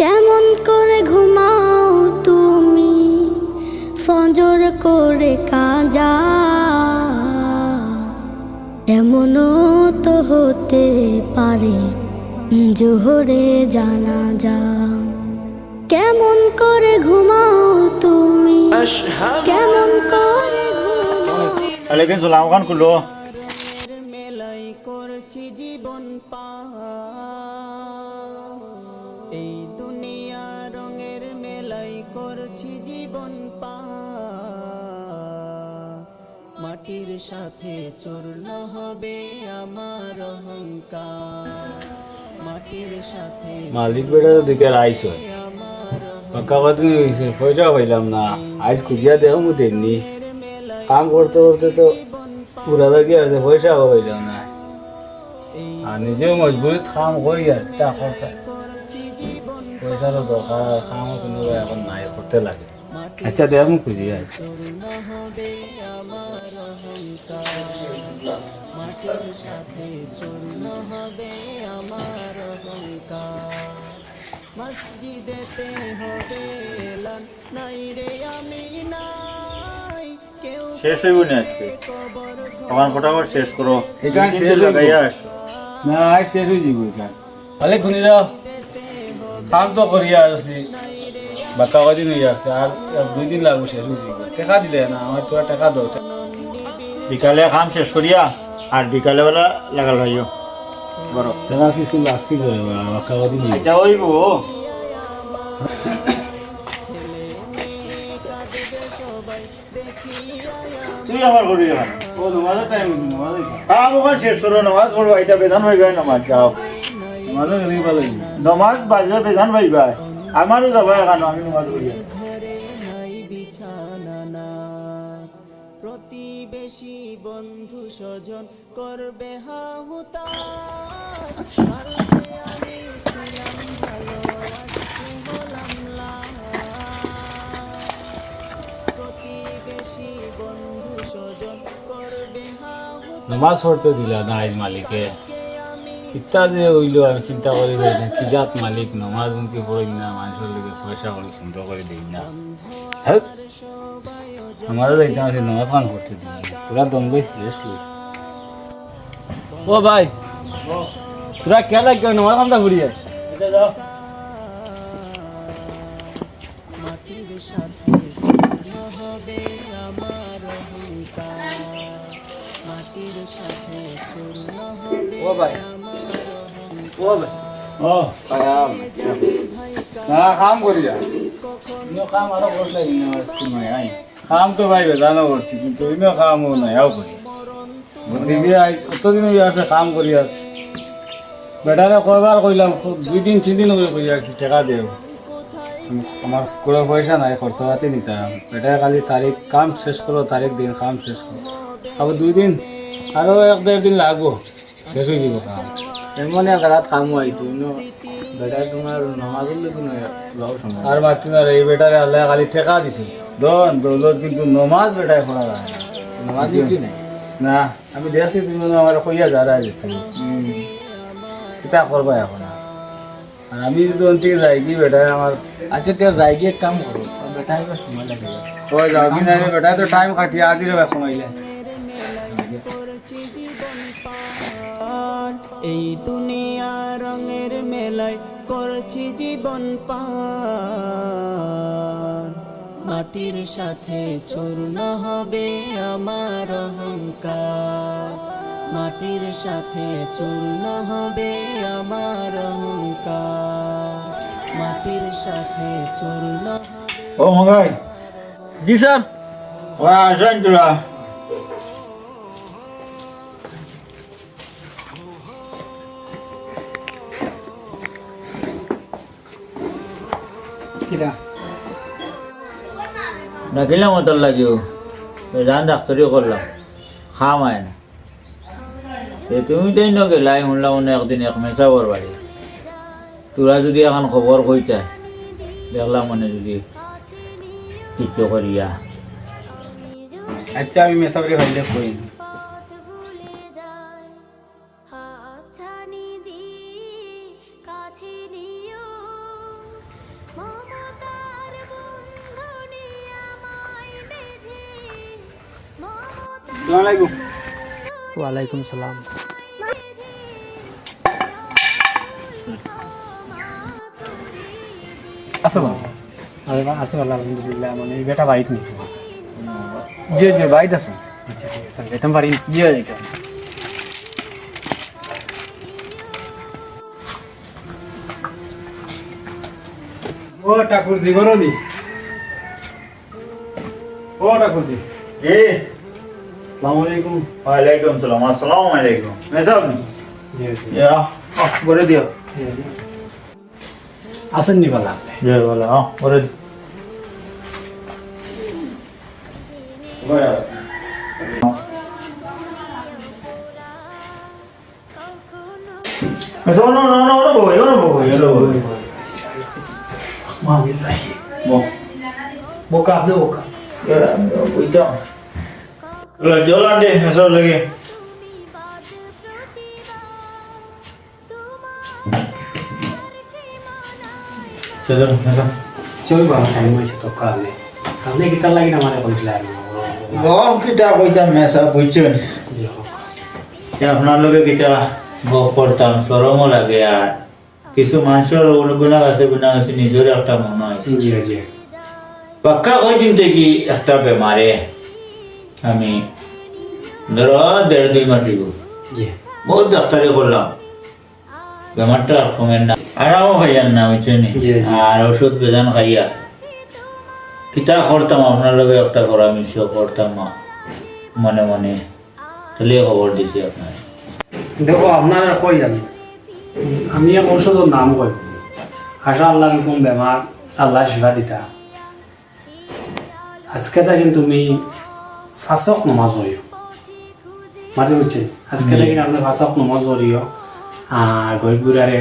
কেমন করে ঘুমাও তুমি ফজর করে কাজা, এমনও তো হতে পারে জোহরে জানাজা। কেমন করে ঘুমাও তুমি, কেমন করে ঘুমাও। লেকিন সালাম খান করলো মেলাই করছি জীবন এই দুনিয়া রঙের মেলাই করছি জীবন মাটির সাথে চূর্ণ হবে আমার অহংকার, মাটির সাথে মালিক বেটা দিকে আইস কাবাদি হয়েছে পয়সা পাইলাম না। আজ খুঁজিয়া দেখো মু দেননি কাম করতে করতে তো পুরা দাগি আছে, পয়সাও পাইলাম না। আর নিজেও মজবুরিত কাম করি আর তা করতে পয়সারও দরকার, কামও কিন্তু এখন নাই, করতে লাগে। আচ্ছা দেখ মু খুঁজি আজ মাটির সাথে চূর্ণ হবে আমার অহংকার। মসজিদেতে হবে এলান, নাই রে আমি নাই কেউ শেষ হইব না আজকে, তখন ফটাফট শেষ করো। এখান শেষ লাগাইয়া আসো না, আজ শেষ হয়ে যাবো এখান। তাহলে খুনি যাও, কাম তো করিয়া আসছি, বাক্কা কদিন হয়ে আসছে, আর 2 দিন লাগবে শেষ হয়ে যাবো। টাকা দিলে না, আমার তোরা টাকা দাও। বিকালে কাম শেষ করিয়া আর বিকালে বেলা লাগাল ভাইও বড় টাকা কিছু লাগছিল, বাক্কা কদিন হয়ে এটা হইব। তুই আমার করি এখন ও নমাজের টাইম, নমাজের কাম ওখানে শেষ করো, নামাজ পড়বা। এটা বেদান ভাইবাই নামাজ যাও, নমাজের রিবা লাগবে। নমাজ বাজবে বেদান ভাইবাই। আমারও যাবো এখন, আমি নামাজ পড়ি। ঘরে নাই বিছানা না, প্রতিবেশী বন্ধু স্বজন করবে হাহুতাশ। কালকে আমি ছিলাম ভালো, আজকে হলাম লাশ। প্রতিবেশী বন্ধু স্বজন করবে হাহুতাশ। নমাজ পড়তে দিলা না আজ মালিকে, ইত্যা যে হইলো আমি চিন্তা করি কি জাত মালিক নমাজ মুখে পড়ি না, মানুষের লিগে পয়সা করে সুন্দর করে দিই না। হ্যাঁ আমাদের দেখতাম আছে নমাজ খান পড়তে দিই, তোরা দম লই রেস্ট লই। ও ভাই তোরা কে লাগে নমাজ খানটা ঘুরিয়ে যাও। মাটির সাথে চূর্ণ হবে আমার অহংকার, মাটির সাথে চূর্ণ হবে ও ভাই ও ভাই ও না কাম করি যা, কাম আরো করলে নাই কাম তো ভাই বেদানো করছি, কিন্তু অন্য কামও নাই আও করি দিদি কতদিন হয়ে আসছে কাম করি। আর বেটারে করবার কইলাম 2 দিন 3 দিন করে কই আসছি টাকা দেও, আমার কোনো পয়সা নাই, খরচা পাতি নিতাম। বেটারে খালি তারিখ কাম শেষ করো, তারিখ দিন কাম শেষ করো, আবার 2 দিন আরো 1-1.5 দিন লাগবো, শেষ হয়ে যাব কাম। এমন এক রাত কামও আইছে বেটারে তোমার নমাজের লোক আর মাতি না এই বেটারে আল্লাহ খালি টেকা দিছে দন দৌলত, কিন্তু নমাজ বেটায় পড়া যায় না, নমাজ কি নাই না। আমি দেখছি তুমি আমার কইয়া যারা যেত কিতা করবা এখন। আর আমি যদি অন্তিকে যাই কি বেটায় আমার আচ্ছা তোর যাই গিয়ে কাম করো, বেটায় তো সময় লাগে ওই যাও কি না, বেটায় তো টাইম কাটিয়ে আজির সময়লে। এই দুনিয়া রঙের মেলায় করছি জীবন মাটির সাথে চূর্ণ হবে আমার অহংকার, মাটির সাথে চূর্ণ হবে আমার অহংকার, মাটির সাথে চূর্ণ হবে। ও মগাই জি স্যার। ওরা আসেন তোরা কিরা ডাকিলাম তোর লাগিও বেদান ডাক্তারিও করলাম, খাম আয় না। তুমি তাই ন গেলাই শুনলাম একদিন এক মেসাবর বাড়ি, তোরা যদি এখন খবর কইতা দেখলাম মানে যদি কিচ্ছু করিয়া। আচ্ছা আমি মেসাবরে ভাইলে কই আসসালামু আলাইকুম। ওয়ালাইকুম সালাম। আসো আরে বা আছে ভালো আলহামদুলিল্লাহ, মানে এই বেটা বাইক নেই। জি জি বাইত আছো। আচ্ছা ঠিক আছে, যেতাম পারি। জি জি ও ঠাকুর জি গরনি, ও ঠাকুর জি, এ আসসালামু আলাইকুম। ওয়ালাইকুম সালাম। আসসালামু আলাইকুম। মেসাব নি জি জি ইয়া করে দিও। আসেন নি ভালো আপনি? জি বলো করে মেসাব না না না বই না বই না বই মামির রাহি বো বোকা আপনি বোকা। এরা বইটা জল আনতে মেসাব লাগে চলো মেসাব চল বাবা, টাইম হয়েছে তো কালে। আপনি কিতার লাগি না মানে কইছিলেন? বক কিটা কইতাম মেসাব বুঝছেন জি হোক। আপনার লগে কিটা বক করতাম শরমও লাগে আর কিছু মানুষের গুণা আছে নিজের একটা মনে হয় জি জি পাক্কা কই দিন থেকে একটা বেমারে আমি ধরো 1.5-2 মাস হইব জি বহুত ডাক্তারে করলাম বেমারটা আর কমেন না আরামও খাইয়ান না বুঝছেন জি, জি। আর ওষুধ বেদান খাইয়া কিতা করতাম আপনার লগে একটা পরামর্শ করতাম মনে মনে তাহলে খবর দিছি আপনার দেখো আপনার আর কই জানি, আমি এক ঔষধের নাম কই, খাসা আল্লাহ রকম বেমার আল্লাহ শিফা দিতা। আজকে থাকেন তুমি ফাঁসক নমাজ হইও, মাটি বুঝছেন? আজকে থাকেন আপনি ফাঁসক নমাজ হইও। আর গরিব গুড়ারে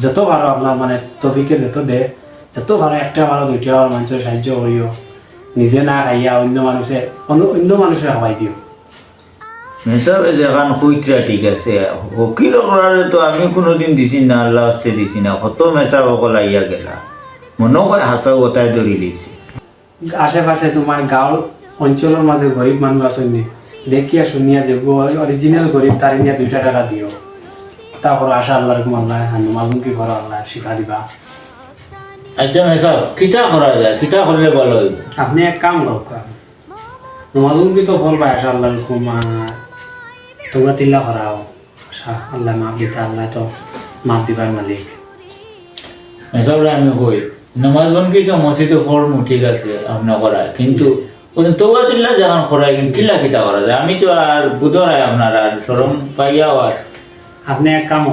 যত ভালো আপনার মানে তফিকে যত দে, যত ভালো একটা ভালো 2টা ভালো মানুষের সাহায্য করিও, নিজে না খাইয়া অন্য মানুষের খাওয়াই দিও। হিসাবে দেখান খুঁজরা ঠিক আছে হকির করারে তো আমি কোনোদিন দিছি না আল্লাহ হস্তে দিছি না কত মেসা সকল আইয়া গেলা মনে হয় হাসা গোটায় ধরি দিছি আশেপাশে তোমার গাঁও অঞ্চলের মাঝে গরিব মানুষ আসেনি, দেখিয়া শুনিয়া যে অরিজিনাল গরিব তার নিয়ে 2টা টাকা দিও। তারপর আশা আল্লাহর আল্লাহ নমাজুমকি করো, আল্লাহ শিফা দিবা। আচ্ছা মেসা কিতা করা যায় কিতা করলে ভালো হইব আপনি এক কাম করো, নমাজুমকি তো ফল পায় আশা আল্লাহর তোমরা তিল্লা করাও, আশা আল্লাহ মাফ দিতা, আল্লাহ তো মাফ দিবার মালিক। মেসাবরা আমি কই নমাজ বনকি তো মসজিদে ফর্ম ঠিক আছে আপনার করায় কিন্তু তোবা দিল্লা যখন করায় কিন্তু কিল্লা কিতা করা যায় আমি তো আর বুধরাই আপনার আর সরম পাইয়াও আর আপনি এক কাম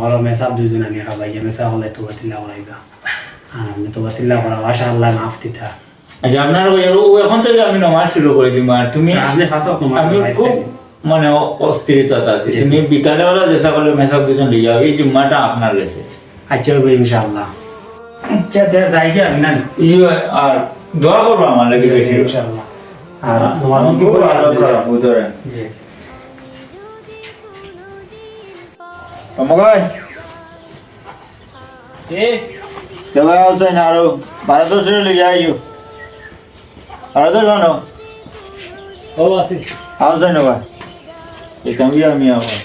করো মেসাব 2 জন আনিয়ে খাবাইয়া, মেসা হলে তোবা তিল্লা করাইবা, আর আপনি তোবা তিল্লা করাও, আশা আল্লাহ মাফ দিতা। আচ্ছা আপনার এখন থেকে আমি নমাজ শুরু করে দিব আর তুমি আপনি ফাঁসক নমাজ আমি পড়াইছেন। খুব মানে অস্থিরতা আছে জি। তুমি বিকালে ওরা চেষ্টা করলে মেসাব দুজন লিয়ে যাও এই জুম্মাটা আপনার কাছে আচ্ছা হবে ইনশাআল্লাহ। আচ্ছা যাই কি আমি না আর দোয়া করবো আমার লাগে বেশি ইনশাআল্লাহ। আর তোমার খুব ভালো খারাপ বুধরে জি আমাকে এ দেবা আছে না আরো 12 লিয়ে যাইও আর তো জানো ও আসি আওছে না ভাই এই কামি আমি আমার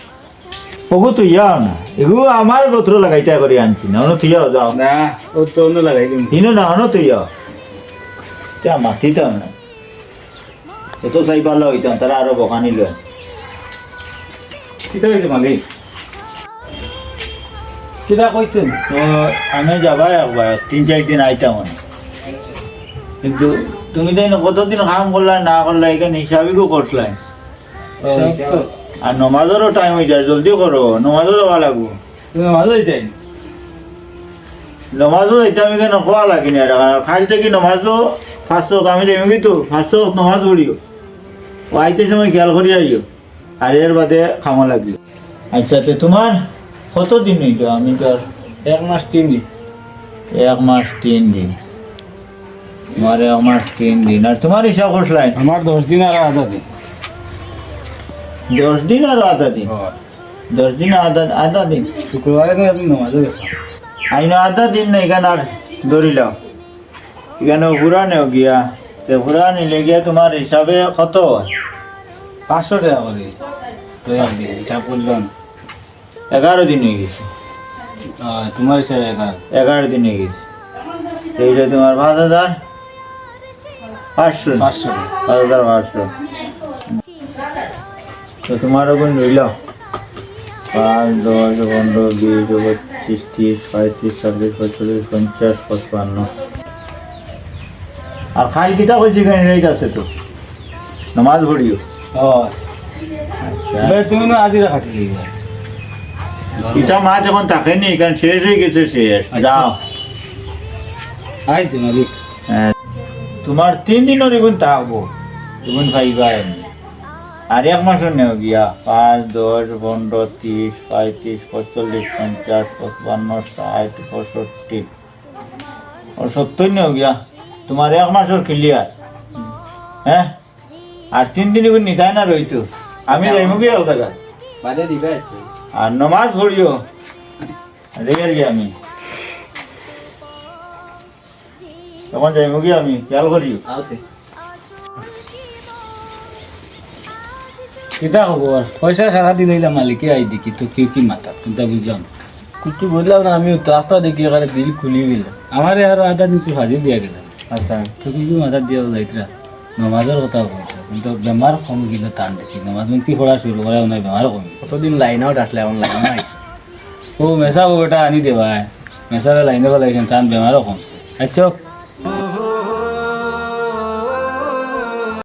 ওগো তুই যাও না এগো আমার গোত্র লাগাইতা করে আনছি না তুই যাও না ও তো অন্য লাগাই দিন ইনো না অনো তুই যাও তা মাতি তো না এত সাই ভালো হইতাম তারা আরো বকানি লয় কিতা হয়েছে মালিক কিতা কইছেন তো আমি যাবাই একবার 3-4 দিন আইতাম কিন্তু তুমি তাই কতদিন কাম করলা না করলা এখানে হিসাবিকও করছলাই আর নমাজেরও টাইম হয়ে যায় জলদি করো নমাজও যাওয়া লাগবো তুমি ভালো হইতাই নমাজও যাইতাম এখানে খোয়া লাগি না খালি থেকে নমাজও 500 আমি যাই কিন্তু 500 নমাজ পড়িও ও আইতে সময় খেয়াল করি আইও আর এর বাদে খামা লাগবে আচ্ছা তো তোমার কতদিন হইতো আমি তো আর 1 মাস 3 দিন 1 মাস 3 দিন আমার 1 মাস 3 দিন আর তোমার হিসাব করছলাই আমার 10 দিন আর আধা দিন 10 দিন আর আধা দিন 10 দিন আধা দিন শুক্রবারে তো আপনি নমাজও গেছেন আইনো আধা দিন না এখানে আর ধরিলাম এখানে পুরানেও গিয়া তো পুরা নিলে গিয়া তোমার হিসাবে কত হয়? 500 টাকা করে তো একদিন হিসাব করলাম 11 দিন হয়ে গেছে, তোমার হিসাবে 11 দিন হয়ে গেছে। তো এইটা তোমার 5,500 500 5,500। তো তোমার ওখান রইল 5, 10, 15, 20, 25, 30, 35, 40, 45, 50, 55। আর খাই কিতা করছি এখানে রেট আছে তো নামাজ পড়িও। তুমি না আজিরা খাটিলি এটা মাছ এখন থাকেনি কারণ শেষ হয়ে গেছে, শেষ যাও। আইতে মালিক তোমার 3 দিনের এগুন থাকবো, এগুন খাইবা এমনি। আর 1 মাসের নেও গিয়া 5, 10, 15, 30, 35, 45, 50, 55, 60, 65 और 70 নেও গিয়া তোমার 1 মাসের ক্লিয়ার। হ্যাঁ, আর 3 দিন এগুন নিতাই না রইতো, আমি যাইমু গিয়া টাকা বাদে দিবে আর নমাজ পড়িও রেগে গিয়ে আমি তখন যাইমু গিয়া আমি খেয়াল করিও। আওতে কিতা খবর? পয়সা সারা দিন হইলাম মালিকে আই দেখি তো কি মাথা কিন্তু বুঝলাম কিছু বুঝলাম না, আমি তো আপনার দেখি এখানে দিল খুলি গেল। আমার আরো আধা দিন হাজির দিয়া গেলাম আচ্ছা, তো কি মাথা দিয়া যাইতরা নমাজের কথা বলতো কিন্তু বেমার কম গেলে টান দেখি নমাজ মুক্তি পড়া শুরু করা নাই বেমার কম কতদিন লাইন আউট আসলে এখন লাইন নাই। ও মেসা ও বেটা আনি দেবা মেসারে লাইনে বলাইছেন টান বেমারও কমছে আচ্ছা